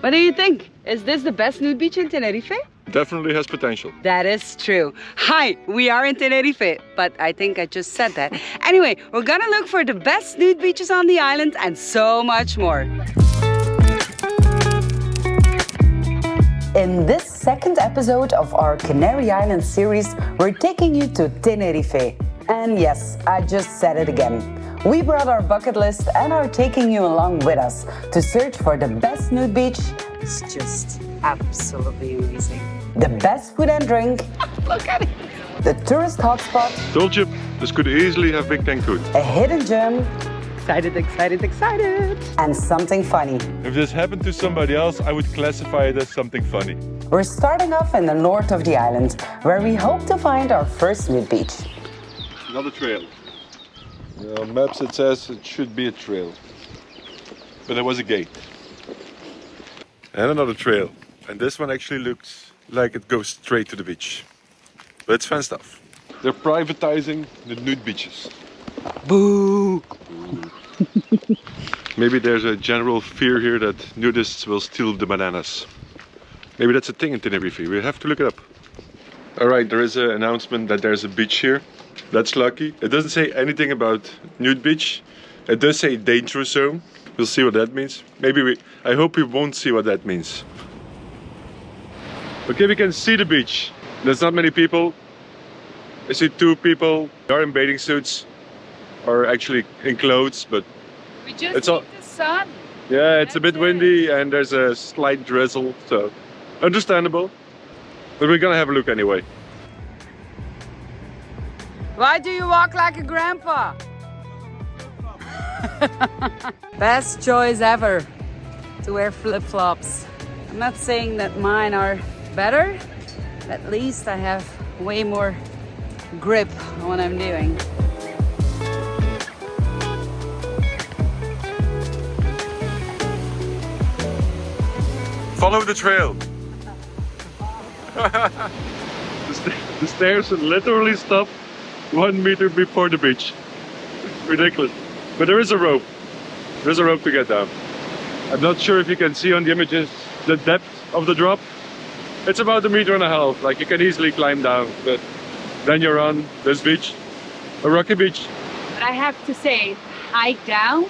What do you think? Is this the best nude beach in Tenerife? Definitely has potential. That is true. Hi, we are in Tenerife, but I think I just said that. Anyway, we're gonna look for the best nude beaches on the island and so much more. In this second episode of our Canary Islands series, we're taking you to Tenerife. And yes, I just said it again. We brought our bucket list and are taking you along with us to search for the best nude beach. It's just absolutely amazing. The best food and drink. Look at it. The tourist hotspot. Told you, this could easily have Big Cancun. A hidden gem. Excited, excited, excited. And something funny. If this happened to somebody else, I would classify it as something funny. We're starting off in the north of the island, where we hope to find our first nude beach. Another trail. On maps it says it should be a trail. But there was a gate. And another trail. And this one actually looks like it goes straight to the beach. But it's fun stuff. They're privatizing the nude beaches. Boo! Maybe there's a general fear here that nudists will steal the bananas. Maybe that's a thing in Tenerife. We have to look it up. Alright, there is an announcement that there's a beach here. That's lucky. It doesn't say anything about nude beach. It does say danger zone. We'll see what that means. I hope we won't see what that means. Okay, we can see the beach. There's not many people. I see two people. They are in bathing suits. Or actually in clothes, but We just it's all, need the sun. yeah, it's a That's bit windy and there's a slight drizzle, so understandable. But we're gonna have a look anyway. Why do you walk like a grandpa? Best choice ever to wear flip-flops. I'm not saying that mine are better. At least I have way more grip on what I'm doing. Follow the trail. The stairs literally stop 1 meter before the beach. Ridiculous. But there is a rope. There's a rope to get down. I'm not sure if you can see on the images the depth of the drop. It's about 1.5 meters. Like you can easily climb down, but then you're on this beach, a rocky beach. But I have to say, hike down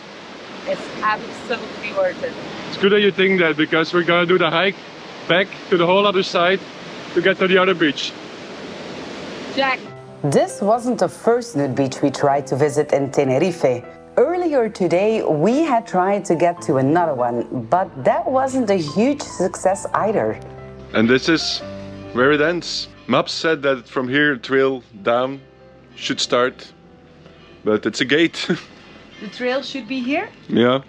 is absolutely worth it. It's good that you think that because we're gonna do the hike back to the whole other side to get to the other beach. Jack. This wasn't the first nude beach we tried to visit in Tenerife. Earlier today, we had tried to get to another one, but that wasn't a huge success either. And this is where it ends. Maps said that from here trail down should start, but it's a gate. The trail should be here? Yeah.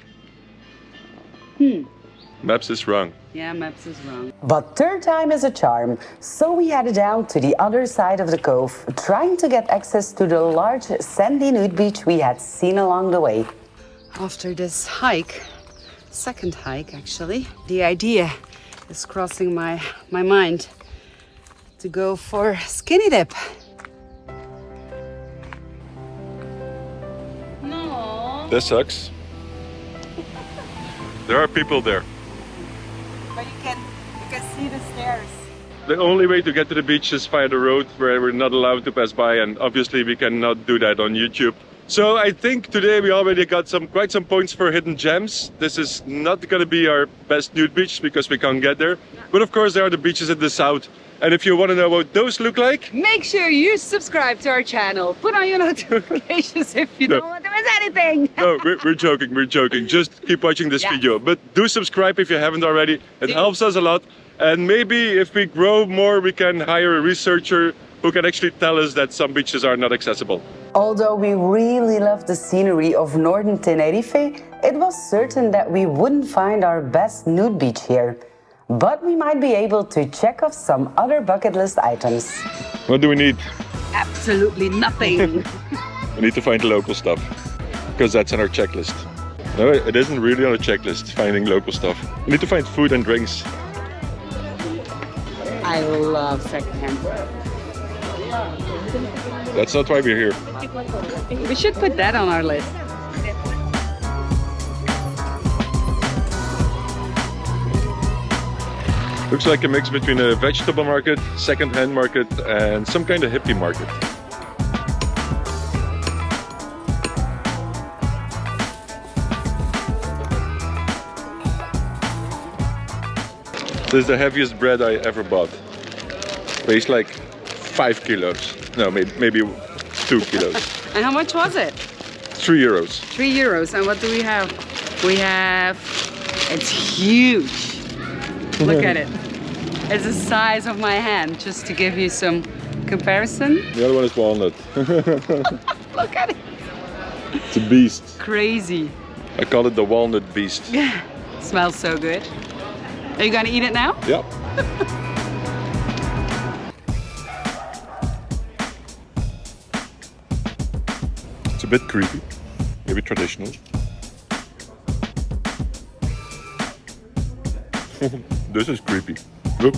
Maps is wrong. Yeah, maps is wrong. But third time is a charm, so we headed down to the other side of the cove, trying to get access to the large sandy nude beach we had seen along the way. After this hike, second hike actually, the idea is crossing my mind to go for skinny dip. No. That sucks. There are people there. But you can see the stairs. The only way to get to the beach is via the road where we're not allowed to pass by, and obviously we cannot do that on YouTube. So I think today we already got quite some points for hidden gems. This is not going to be our best nude beach because we can't get there. But of course there are the beaches in the south. And if you want to know what those look like, Make sure you subscribe to our channel. Put on your notifications if you don't want to miss anything. no, we're joking. Just keep watching this Yeah. video. But do subscribe if you haven't already. It helps us a lot. And maybe if we grow more, we can hire a researcher who can actually tell us that some beaches are not accessible. Although we really loved the scenery of northern Tenerife, it was certain that we wouldn't find our best nude beach here. But we might be able to check off some other bucket list items. What do we need? Absolutely nothing. We need to find the local stuff, because that's on our checklist. No, it isn't really on a checklist, finding local stuff. We need to find food and drinks. I love secondhand. That's not why we're here. We should put that on our list. Looks like a mix between a vegetable market, second-hand market and some kind of hippie market. This is the heaviest bread I ever bought. Weighs like 5 kilos. No, maybe 2 kilos. And how much was it? 3 euros. 3 euros. And what do we have? We have, it's huge. Look at it. It's the size of my hand, just to give you some comparison. The other one is walnut. Look at it. It's a beast. Crazy. I call it the walnut beast. Smells so good. Are you gonna eat it now? Yeah. It's a bit creepy, maybe traditional. This is creepy. Look.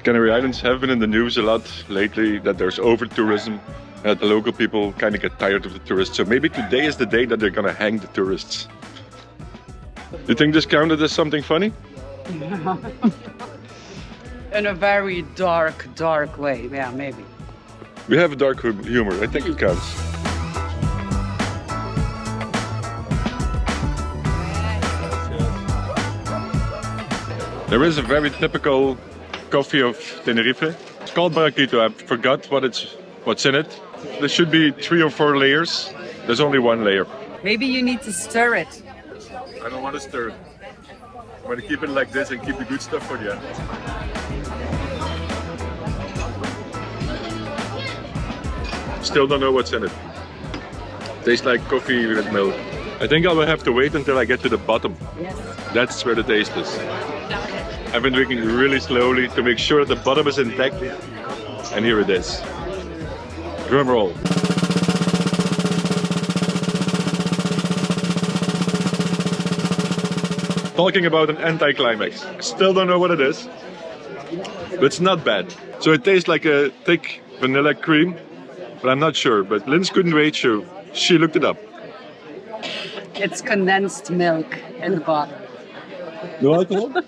Canary Islands have been in the news a lot lately that there's over-tourism, that the local people kind of get tired of the tourists. So maybe today is the day that they're gonna hang the tourists. You think this counted as something funny? In a very dark way. Yeah, maybe. We have a dark humor. I think it counts. There is a very typical coffee of Tenerife. It's called Barraquito. I forgot what's in it. There should be 3 or 4 layers. There's only 1 layer. Maybe you need to stir it. I don't want to stir it. I want to keep it like this and keep the good stuff for the end. Still don't know what's in it. Tastes like coffee with milk. I think I will have to wait until I get to the bottom. Yes. That's where the taste is. I've been drinking really slowly to make sure that the bottom is intact. And here it is. Drum roll. Talking about an anticlimax. Still don't know what it is. But it's not bad. So it tastes like a thick vanilla cream. But I'm not sure. But Linz couldn't wait, so she looked it up. It's condensed milk in the bottom. No alcohol?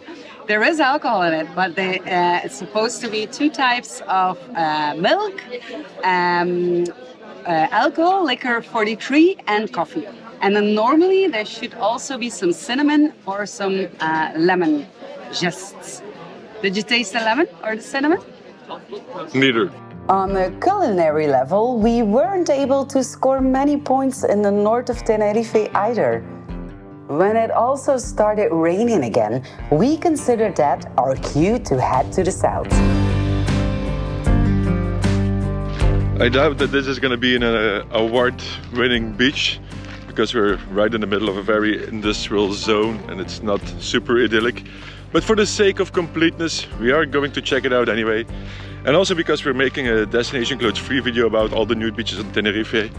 There is alcohol in it, but it's supposed to be 2 types of milk, alcohol, liquor 43, and coffee. And then normally there should also be some cinnamon or some lemon zest. Did you taste the lemon or the cinnamon? Neither. On a culinary level, we weren't able to score many points in the north of Tenerife either. When it also started raining again, we considered that our cue to head to the south. I doubt that this is going to be in an award-winning beach because we're right in the middle of a very industrial zone and it's not super idyllic. But for the sake of completeness, we are going to check it out anyway. And also because we're making a destination clothes free video about all the nude beaches in Tenerife.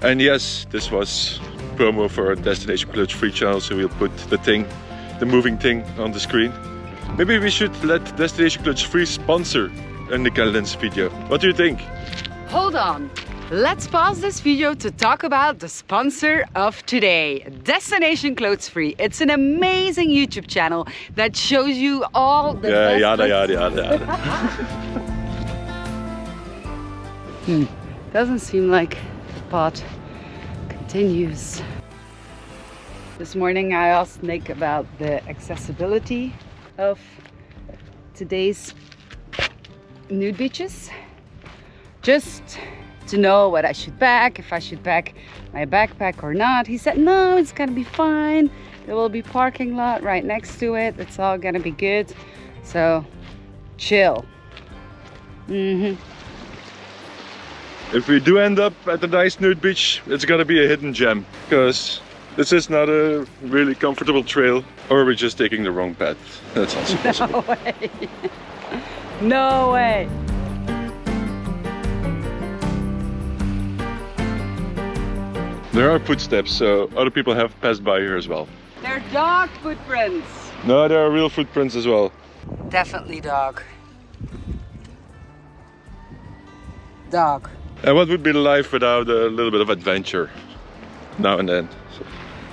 And yes, this was promo for our destination clothes free channel, so we'll put the moving thing on the screen. Maybe we should let Destination Clothes Free sponsor a Nickel Lens video. What do you think? Hold on. Let's pause this video to talk about the sponsor of today, Destination Clothes Free. It's an amazing YouTube channel that shows you all the best yada. Doesn't seem like the pot continues. This morning I asked Nick about the accessibility of today's nude beaches. Just to know what I should pack, if I should pack my backpack or not. He said, no, it's gonna be fine. There will be parking lot right next to it. It's all gonna be good. So, chill. If we do end up at the nice nude beach, it's gonna be a hidden gem. Because this is not a really comfortable trail. Or we're just taking the wrong path. That's also possible. No way. No way. There are footsteps, so other people have passed by here as well. They're dog footprints. No, there are real footprints as well. Definitely dog. Dog. And what would be life without a little bit of adventure now and then? So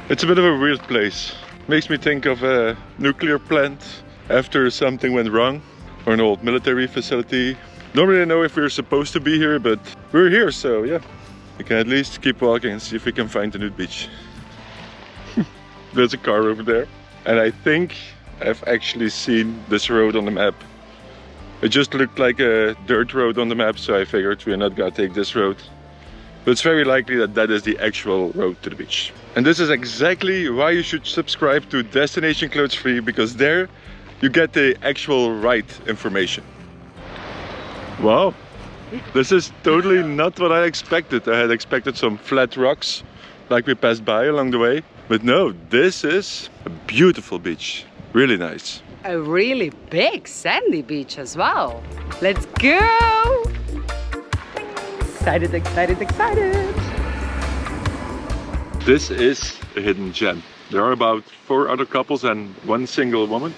it's a bit of a weird place. Makes me think of a nuclear plant after something went wrong, or an old military facility. Don't really know if we're supposed to be here, but we're here, so yeah. We can at least keep walking and see if we can find the Nude beach. There's a car over there. And I think I've actually seen this road on the map. It just looked like a dirt road on the map, so I figured we're not gonna take this road. But it's very likely that that is the actual road to the beach. And this is exactly why you should subscribe to Destination Clothes Free, because there you get the actual right information. Wow, this is totally not what I expected. I had expected some flat rocks like we passed by along the way. But no, this is a beautiful beach. Really nice. A really big sandy beach as well. Let's go! Excited, excited, excited! This is a hidden gem. There are about 4 other couples and 1 single woman.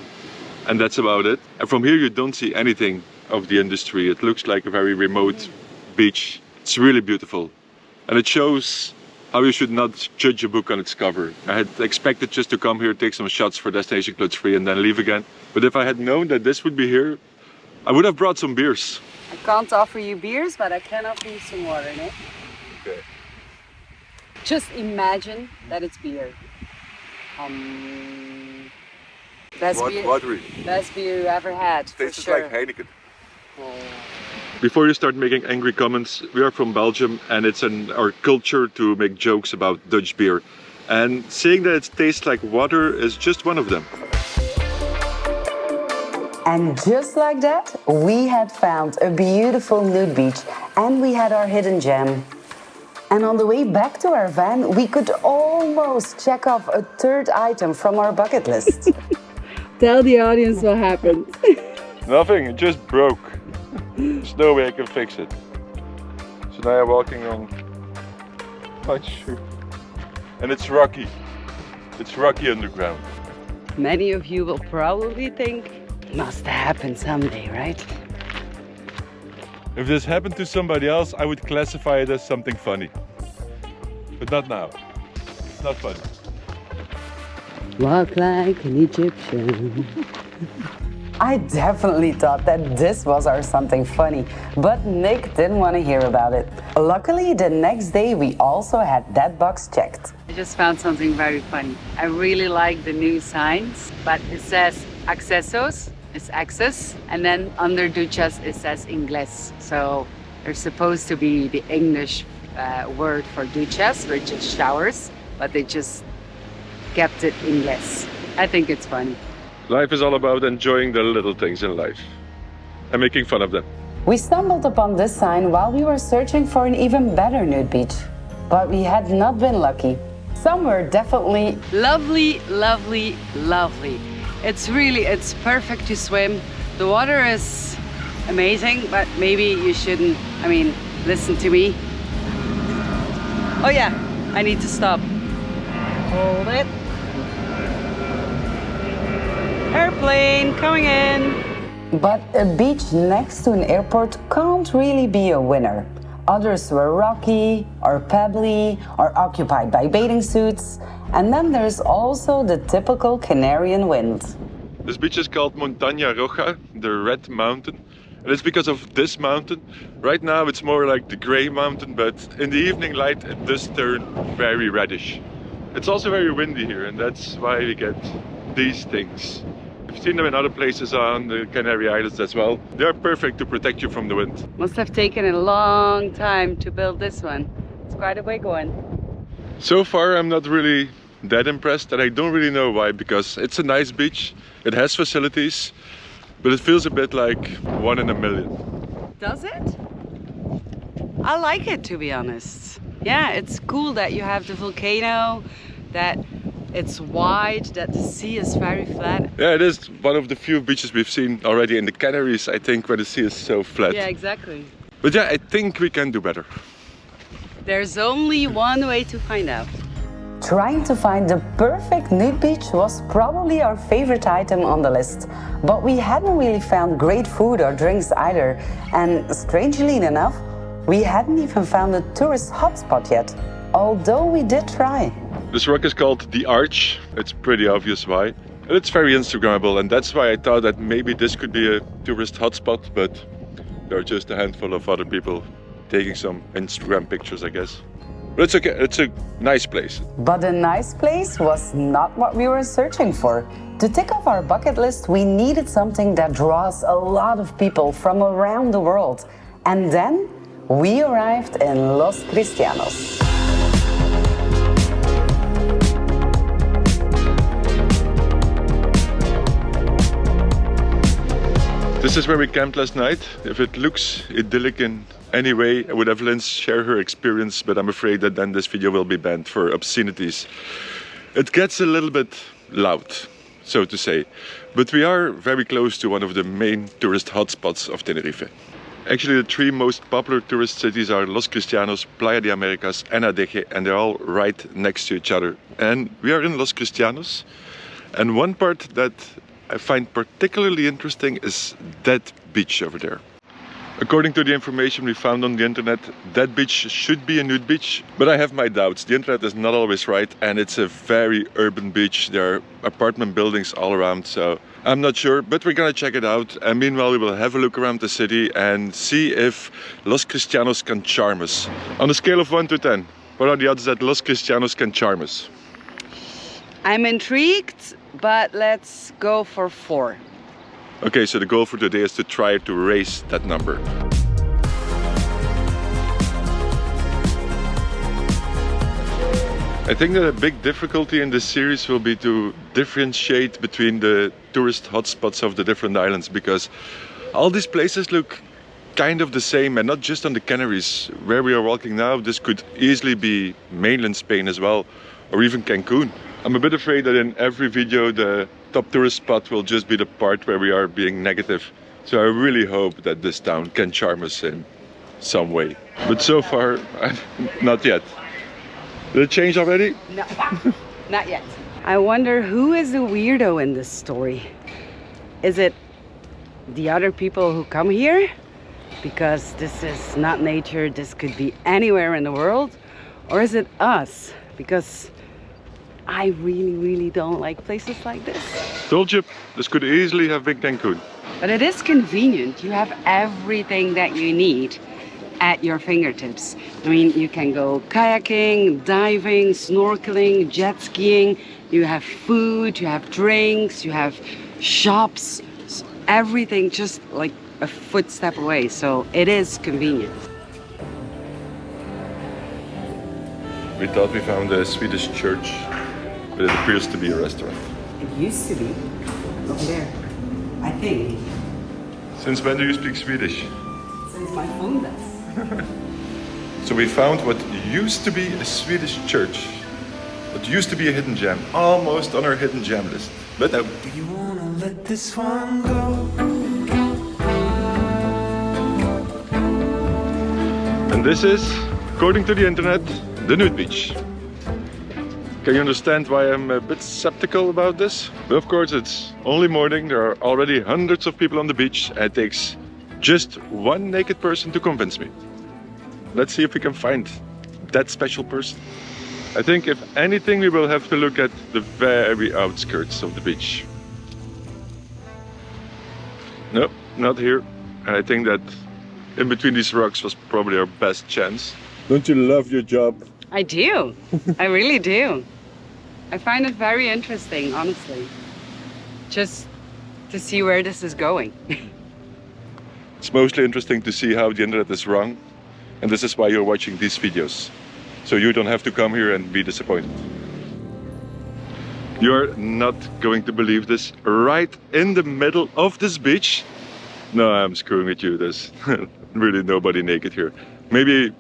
And that's about it. And from here you don't see anything of the industry. It looks like a very remote beach. It's really beautiful. And it shows how you should not judge a book on its cover. I had expected just to come here, take some shots for Destination Clothes Free and then leave again. But if I had known that this would be here, I would have brought some beers. I can't offer you beers, but I can offer you some water, no? Okay. Just imagine that it's beer. Best beer, Watery. best beer you ever had, for Tastes sure. like Heineken. Before you start making angry comments, we are from Belgium and it's in our culture to make jokes about Dutch beer. And saying that it tastes like water is just one of them. And just like that, we had found a beautiful nude beach and we had our hidden gem. And on the way back to our van, we could almost check off a 3rd item from our bucket list. Tell the audience what happened. Nothing, it just broke. There's no way I can fix it. So now I'm walking on my shoe. And it's rocky. It's rocky underground. Many of you will probably think, must happen someday, right? If this happened to somebody else, I would classify it as something funny. But not now. It's not funny. Walk like an Egyptian. I definitely thought that this was our something funny, but Nick didn't want to hear about it. Luckily, the next day we also had that box checked. I just found something very funny. I really like the new signs, but it says accesos, it's access, and then under duchas it says inglés. So there's supposed to be the English word for duchas, which is showers, but they just kept it inglés. I think it's funny. Life is all about enjoying the little things in life and making fun of them. We stumbled upon this sign while we were searching for an even better nude beach, but we had not been lucky. Some were definitely Lovely, lovely, lovely. It's perfect to swim. The water is amazing, but maybe you shouldn't, listen to me. Oh yeah, I need to stop. Hold it. Airplane coming in. But a beach next to an airport can't really be a winner. Others were rocky or pebbly or occupied by bathing suits. And then there's also the typical Canarian wind. This beach is called Montaña Roja, the Red Mountain. And it's because of this mountain. Right now it's more like the Grey Mountain, but in the evening light it does turn very reddish. It's also very windy here, and that's why we get these things. I've seen them in other places on the Canary Islands as well. They're perfect to protect you from the wind. Must have taken a long time to build this one. It's quite a way going. So far I'm not really that impressed, and I don't really know why, because it's a nice beach, it has facilities, but it feels a bit like 1 in a million. Does it? I like it, to be honest. Yeah, it's cool that you have the volcano, that it's wide, that the sea is very flat. Yeah, it is one of the few beaches we've seen already in the Canaries, I think, where the sea is so flat. Yeah, exactly. But yeah, I think we can do better. There's only one way to find out. Trying to find the perfect nude beach was probably our favorite item on the list. But we hadn't really found great food or drinks either. And strangely enough, we hadn't even found a tourist hotspot yet. Although we did try. This rock is called the Arch. It's pretty obvious why. And it's very Instagrammable, and that's why I thought that maybe this could be a tourist hotspot, but there are just a handful of other people taking some Instagram pictures, I guess. But it's okay, it's a nice place. But a nice place was not what we were searching for. To tick off our bucket list, we needed something that draws a lot of people from around the world. And then we arrived in Los Cristianos. This is where we camped last night. If it looks idyllic in any way, I would have Linz share her experience, but I'm afraid that then this video will be banned for obscenities. It gets a little bit loud, so to say, but we are very close to one of the main tourist hotspots of Tenerife. Actually, the three most popular tourist cities are Los Cristianos, Playa de Americas and Adeje, and they're all right next to each other. And we are in Los Cristianos, and one part that I find particularly interesting is that beach over there. According to the information we found on the internet, that beach should be a nude beach, but I have my doubts. The internet is not always right, and it's a very urban beach. There are apartment buildings all around, so I'm not sure, but we're gonna check it out. And meanwhile, we will have a look around the city and see if Los Cristianos can charm us. On a scale of 1 to 10, what are the odds that Los Cristianos can charm us? I'm intrigued, but let's go for 4. Okay, so the goal for today is to try to raise that number. I think that a big difficulty in this series will be to differentiate between the tourist hotspots of the different islands, because all these places look kind of the same, and not just on the Canaries. Where we are walking now, this could easily be mainland Spain as well, or even Cancun. I'm a bit afraid that in every video the top tourist spot will just be the part where we are being negative. So I really hope that this town can charm us in some way. But so far, not yet. Did it change already? No, not yet. I wonder who is the weirdo in this story. Is it the other people who come here? Because this is not nature, this could be anywhere in the world. Or is it us? Because I really don't like places like this. Told you, this could easily have been Cancun. But it is convenient. You have everything that you need at your fingertips. I mean, you can go kayaking, diving, snorkeling, jet skiing. You have food, you have drinks, you have shops, everything just like a footstep away. So it is convenient. We thought we found a Swedish church, but it appears to be a restaurant. It used to be over there, I think. Since when do you speak Swedish? Since my phone does. So we found what used to be a Swedish church. What used to be a hidden gem, almost on our hidden gem list. But no. Do you wanna let this one go? And this is, according to the internet, the Nude beach. Can you understand why I'm a bit skeptical about this? But of course, it's only morning. There are already hundreds of people on the beach, and it takes just one naked person to convince me. Let's see if we can find that special person. I think if anything, we will have to look at the very outskirts of the beach. Nope, not here. And I think that in between these rocks was probably our best chance. Don't you love your job? I do. I really do. I find it very interesting, honestly. Just to see where this is going. It's mostly interesting to see how the internet is wrong. And this is why you're watching these videos. So you don't have to come here and be disappointed. You're not going to believe this. Right in the middle of this beach. No, I'm screwing with you. There's really nobody naked here. Maybe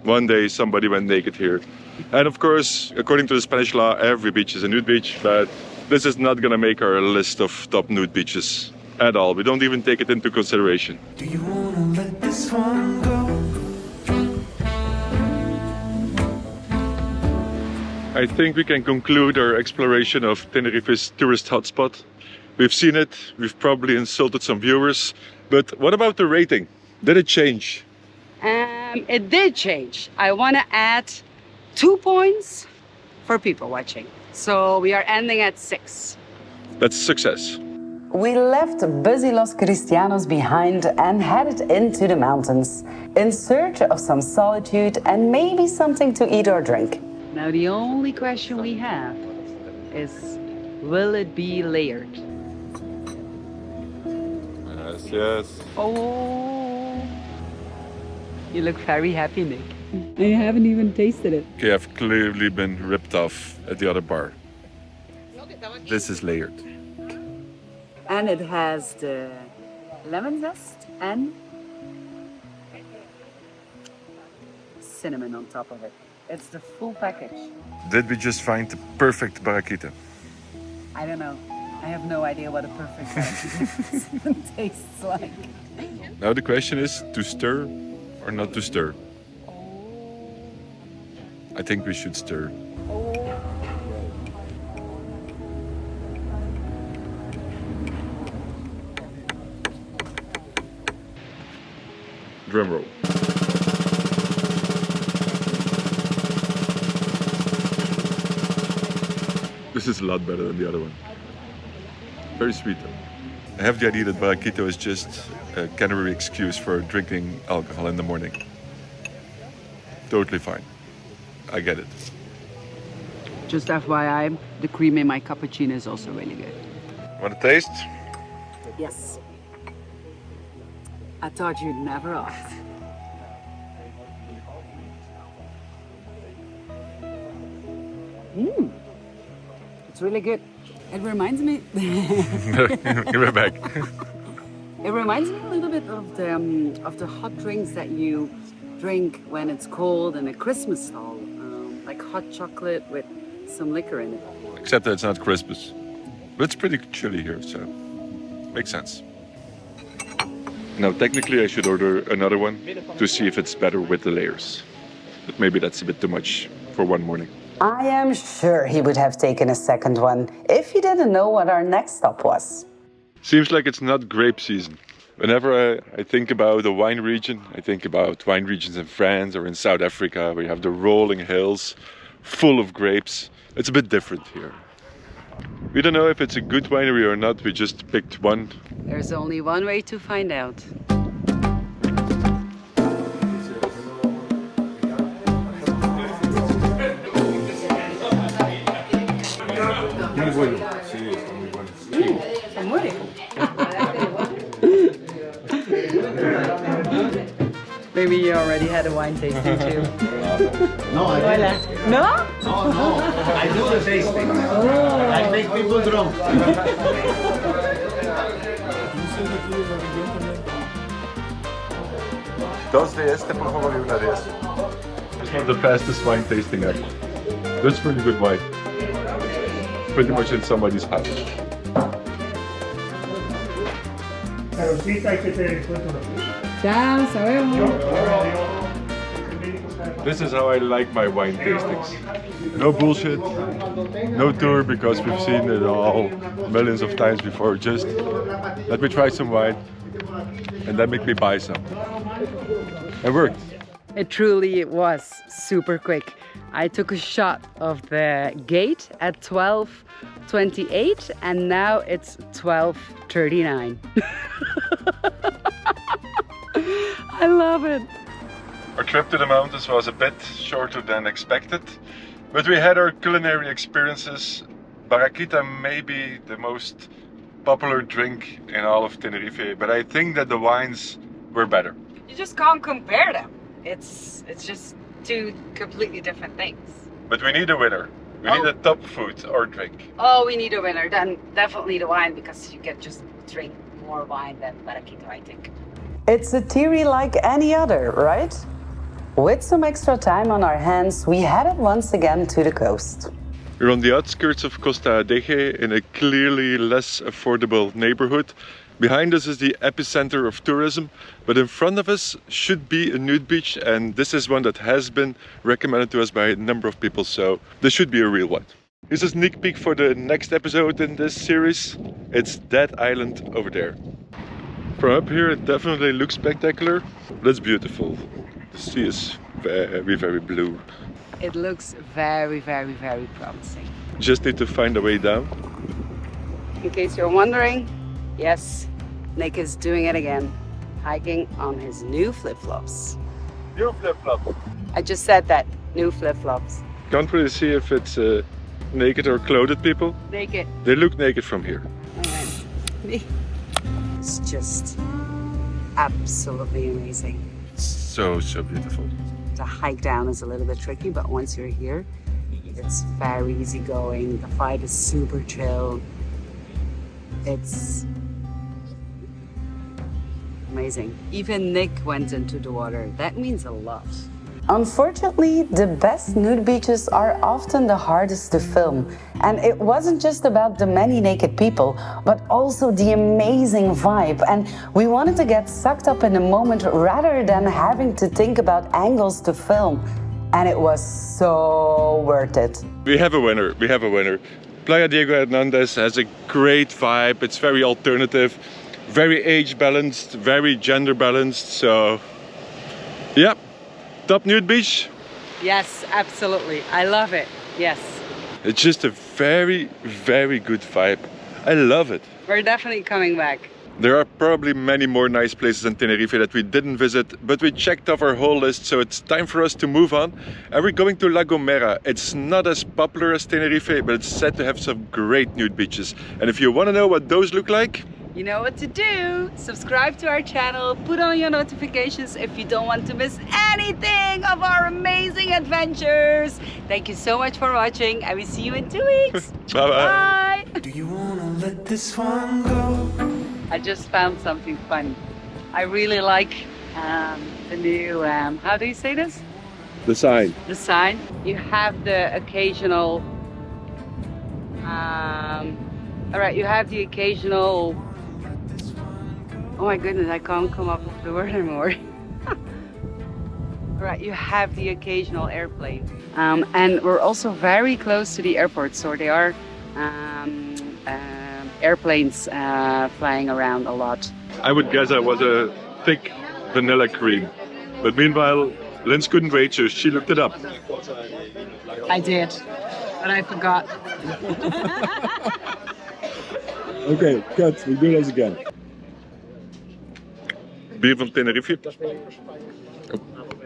one day somebody went naked here. And of course, according to the Spanish law, every beach is a nude beach. But this is not gonna make our list of top nude beaches at all. We don't even take it into consideration. Do you wanna let this one go? I think we can conclude our exploration of Tenerife's tourist hotspot. We've seen it, we've probably insulted some viewers, but what about the rating? Did it change? It did change. I want to add 2 points for people watching. So we are ending at 6. That's success. We left busy Los Cristianos behind and headed into the mountains in search of some solitude and maybe something to eat or drink. Now the only question we have is, will it be layered? Yes, yes. Oh, you look very happy, Nick. And you haven't even tasted it. Okay, I've clearly been ripped off at the other bar. This is layered. And it has the lemon zest and cinnamon on top of it. It's the full package. Did we just find the perfect barraquita? I don't know. I have no idea what a perfect barraquita tastes like. Now the question is to stir or not to stir. I think we should stir. Drum roll. This is a lot better than the other one. Very sweet though. I have the idea that barraquito is just a Canary excuse for drinking alcohol in the morning. Totally fine. I get it. Just FYI, the cream in my cappuccino is also really good. Want to taste? Yes. I thought you'd never ask. It's really good. It reminds me. Give it back. It reminds me a little bit of the hot drinks that you drink when it's cold in a Christmas stall, like hot chocolate with some liquor in it. Except that it's not Christmas. But it's pretty chilly here, so makes sense. Now technically I should order another one to see if it's better with the layers. But maybe that's a bit too much for one morning. I am sure he would have taken a second one if he didn't know what our next stop was. Seems like it's not grape season. Whenever I think about a wine region, I think about wine regions in France or in South Africa where you have the rolling hills full of grapes. It's a bit different here. We don't know if it's a good winery or not, we just picked one. There's only one way to find out. Maybe you already had a wine tasting too. No, I No? didn't. No, I do the tasting. I make people drunk. Dos de este, por favor, y una de este. It's one of the fastest wine tasting ever. That's really good wine. Pretty much in somebody's house. Ciao, hasta luego. This is how I like my wine tastings. No bullshit, no tour because we've seen it all millions of times before. Just let me try some wine and then make me buy some. It worked. It truly was super quick. I took a shot of the gate at 12:28 and now it's 12:39. I love it. Our trip to the mountains was a bit shorter than expected, but we had our culinary experiences. Barraquita may be the most popular drink in all of Tenerife, but I think that the wines were better. You just can't compare them. It's just two completely different things. But we need a winner. We need a top food or drink. Oh, we need a winner. Then definitely the wine because you can just drink more wine than barraquita, I think. It's a theory like any other, right? With some extra time on our hands, we headed once again to the coast. We're on the outskirts of Costa Adeje in a clearly less affordable neighborhood. Behind us is the epicenter of tourism, but in front of us should be a nude beach, and this is one that has been recommended to us by a number of people, so this should be a real one. Here's a sneak peek for the next episode in this series. It's that island over there. From up here it definitely looks spectacular, but it's beautiful. The sea is very, very blue. It looks very, very, very promising. Just need to find a way down. In case you're wondering, yes, Nick is doing it again, hiking on his new flip-flops. Your flip-flop. I just said that, new flip-flops. Can't really see if it's naked or clothed people. Naked. They look naked from here. It's just absolutely amazing. So beautiful. The hike down is a little bit tricky, but once you're here, it's very easy going. The vibe is super chill. It's amazing. Even Nick went into the water. That means a lot. Unfortunately, the best nude beaches are often the hardest to film. And it wasn't just about the many naked people, but also the amazing vibe. And we wanted to get sucked up in the moment rather than having to think about angles to film. And it was so worth it. We have a winner. We have a winner. Playa Diego Hernandez has a great vibe. It's very alternative, very age balanced, very gender balanced. So, yeah. Top nude beach? Yes, absolutely. I love it. Yes. It's just a very, very good vibe. I love it. We're definitely coming back. There are probably many more nice places in Tenerife that we didn't visit, but we checked off our whole list, so it's time for us to move on. And we're going to La Gomera. It's not as popular as Tenerife, but it's said to have some great nude beaches. And if you want to know what those look like, you know what to do. Subscribe to our channel, put on your notifications if you don't want to miss anything of our amazing adventures. Thank you so much for watching, and we see you in 2 weeks. bye-bye. Bye. Do you wanna let this one go? I just found something funny. I really like the new, how do you say this? The sign. The sign. You have the occasional, all right, you have the occasional, oh my goodness, I can't come up with the word anymore. All right, you have the occasional airplane. And we're also very close to the airport, so there are airplanes flying around a lot. I would guess I was a thick vanilla cream. But meanwhile, Linz couldn't wait, so she looked it up. I did, but I forgot. Okay, cut. We do this again. Bier van Tenerife.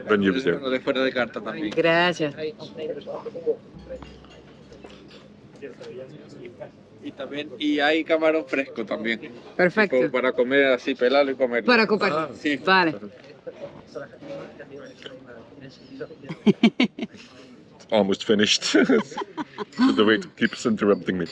Ben je besteld? Gracias. Y hay camarón fresco también. Perfecto. Para comer así, pelarlo y comerlo. Para comer. Sí. Vale. Almost finished. The way to keep us interrupting me.